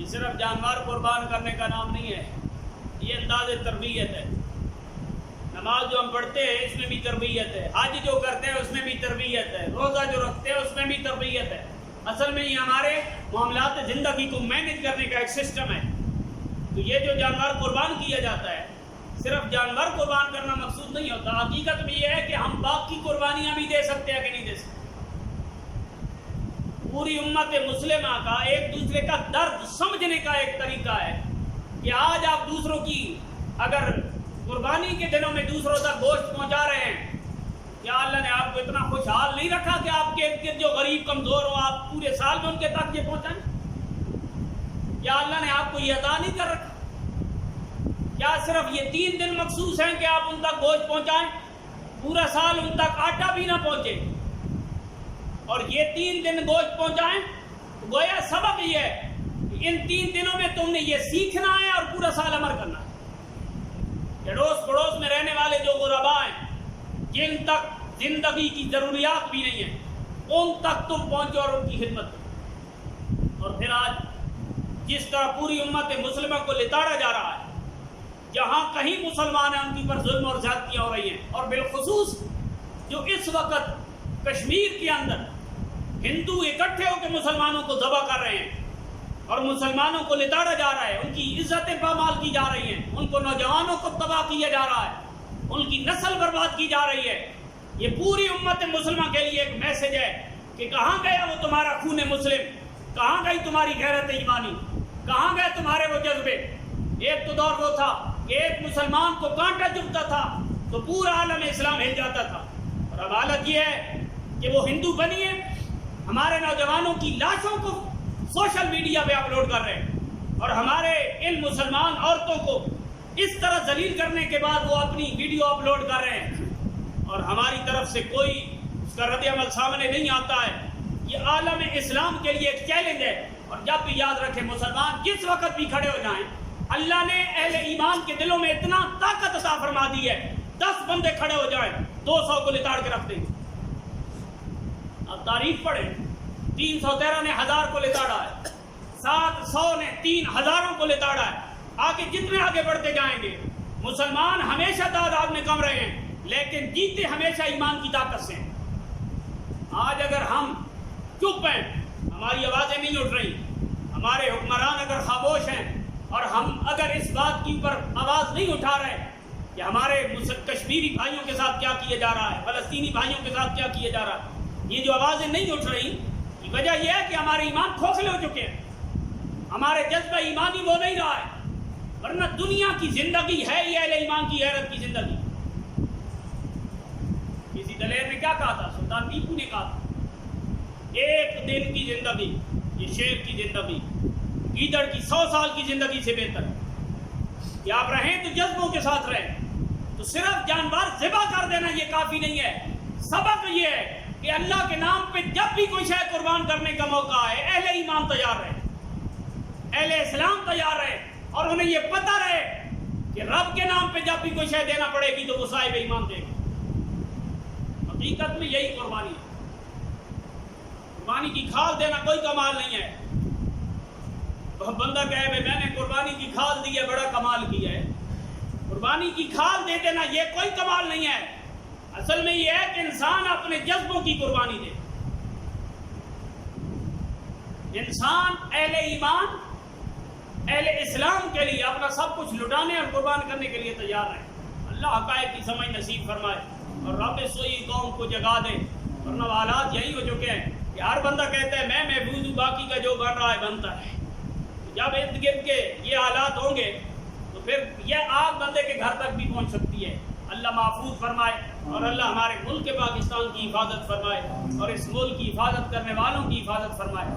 یہ صرف جانور قربان کرنے کا نام نہیں ہے، یہ انداز تربیت ہے۔ نماز جو ہم پڑھتے ہیں اس میں بھی تربیت ہے، حج جو کرتے ہیں اس میں بھی تربیت ہے، روزہ جو رکھتے ہیں اس میں بھی تربیت ہے۔ اصل میں یہ ہمارے معاملات زندگی کو مینج کرنے کا ایک سسٹم ہے۔ تو یہ جو جانور قربان کیا جاتا ہے، صرف جانور قربان کرنا مقصود نہیں ہوتا، حقیقت میں یہ ہے کہ ہم باقی قربانیاں بھی دے سکتے ہیں کہ نہیں دے سکتے۔ پوری امت مسلمہ کا ایک دوسرے کا درد سمجھنے کا ایک طریقہ ہے کہ آج آپ دوسروں کی اگر قربانی کے دنوں میں دوسروں تک گوشت پہنچا رہے ہیں، کیا اللہ نے آپ کو اتنا خوشحال نہیں رکھا کہ آپ کے ارد گرد جو غریب کمزور ہو آپ پورے سال میں ان کے تک یہ پہنچائیں؟ کیا اللہ نے آپ کو یہ عطا نہیں کر رکھا؟ کیا صرف یہ 3 دن مخصوص ہیں کہ آپ ان تک گوشت پہنچائیں، پورا سال ان تک آٹا بھی نہ پہنچے اور یہ 3 دن گوشت پہنچائیں؟ تو گویا سبق یہ ہے کہ ان 3 دنوں میں تم نے یہ سیکھنا ہے اور پورا سال عمل کرنا ہے کہ اڑوس پڑوس میں رہنے والے جو غرباء ہیں جن تک زندگی کی ضروریات بھی نہیں ہیں ان تک تم پہنچو اور ان کی خدمت کرو۔ اور پھر آج جس طرح پوری امت مسلمہ کو لتاڑا جا رہا ہے، جہاں کہیں مسلمان ہیں ان کی پر ظلم اور زیادتیاں ہو رہی ہیں، اور بالخصوص جو اس وقت کشمیر کے اندر ہندو اکٹھے ہو کے مسلمانوں کو ذبح کر رہے ہیں اور مسلمانوں کو لتاڑا جا رہا ہے، ان کی عزتیں پامال کی جا رہی ہیں، ان کو نوجوانوں کو تباہ کیا جا رہا ہے، ان کی نسل برباد کی جا رہی ہے، یہ پوری امت مسلمہ کے لیے ایک میسج ہے کہ کہاں گیا وہ تمہارا خون مسلم، کہاں گئی تمہاری غیرت ایمانی، کہاں گئے تمہارے وہ جذبے۔ ایک تو دور وہ تھا کہ ایک مسلمان کو کانٹا چبھتا تھا تو پورا عالم اسلام ہل جاتا تھا، اور اب حالت یہ ہے کہ وہ ہندو بنیے ہمارے نوجوانوں کی لاشوں کو سوشل میڈیا پہ اپلوڈ کر رہے ہیں، اور ہمارے ان مسلمان عورتوں کو اس طرح ذلیل کرنے کے بعد وہ اپنی ویڈیو اپلوڈ کر رہے ہیں، اور ہماری طرف سے کوئی اس کا رد عمل سامنے نہیں آتا ہے۔ یہ عالم اسلام کے لیے ایک چیلنج ہے، اور جب بھی یاد رکھیں مسلمان جس وقت بھی کھڑے ہو جائیں، اللہ نے اہل ایمان کے دلوں میں اتنا طاقت عطا فرما دی ہے، 10 بندے کھڑے ہو جائیں 200 کو لتاڑ کے رکھ دیں گے۔ اب تاریخ پڑھیں، 313 نے 1000 کو لتاڑا ہے، 700 نے 3000 کو لتاڑا ہے۔ آگے جتنے آگے بڑھتے جائیں گے مسلمان ہمیشہ تعداد میں کم رہے ہیں لیکن جیتے ہمیشہ ایمان کی طاقت سے ہیں۔ آج اگر ہم چپ ہیں، ہماری آوازیں نہیں اٹھ رہی، ہمارے حکمران اگر خاموش ہیں اور ہم اگر اس بات کے اوپر آواز نہیں اٹھا رہے کہ ہمارے کشمیری بھائیوں کے ساتھ کیا کیا جا رہا ہے، فلسطینی بھائیوں کے ساتھ کیا کیا جا رہا ہے، یہ جو آوازیں نہیں اٹھ رہی کی وجہ یہ ہے کہ ہمارے ایمان کھوکھلے ہو چکے ہیں، ہمارے جذبہ ایمانی وہ نہیں رہا ہے، ورنہ دنیا کی زندگی ہے یہ اہل ایمان کی غیرت کی زندگی۔ کسی دلیر نے کیا کہا تھا، سلطان ٹیپو نے کہا تھا، ایک دن کی زندگی یہ شیر کی زندگی گیدڑ کی 100 سال کی زندگی سے بہتر ہے کہ آپ رہیں تو جذبوں کے ساتھ رہیں۔ تو صرف جانور ذبح کر دینا یہ کافی نہیں ہے، سبق یہ ہے کہ اللہ کے نام پہ جب بھی کوئی شے قربان کرنے کا موقع آئے اہل ایمان تیار رہے، اہل اسلام تیار رہے، اور انہیں یہ پتہ رہے کہ رب کے نام پہ جب بھی کوئی شے دینا پڑے گی تو وہ صاحب ایمان دے گا۔ حقیقت میں یہی قربانی ہے۔ قربانی کی کھال دینا کوئی کمال نہیں ہے۔ بندہ کہے میں نے قربانی کی کھال دی ہے، بڑا کمال کیا ہے۔ قربانی کی کھال دے دینا یہ کوئی کمال نہیں ہے، اصل میں یہ ہے کہ انسان اپنے جذبوں کی قربانی دے۔ انسان اہل ایمان اہل اسلام کے لیے اپنا سب کچھ لٹانے اور قربان کرنے کے لیے تیار ہے۔ اللہ حقائق کی سمجھ نصیب فرمائے اور رب سوئی قوم کو جگا دے، ورنہ حالات یہی ہو چکے ہیں کہ ہر بندہ کہتا ہے میں محفوظ ہوں، باقی کا جو بن رہا ہے بنتا ہے۔ جب ارد گرد کے یہ حالات ہوں گے تو پھر یہ آگ بندے کے گھر تک بھی پہنچ سکتی ہے۔ اللہ محفوظ فرمائے اور اللہ ہمارے ملک پاکستان کی حفاظت فرمائے اور اس ملک کی حفاظت کرنے والوں کی حفاظت فرمائے۔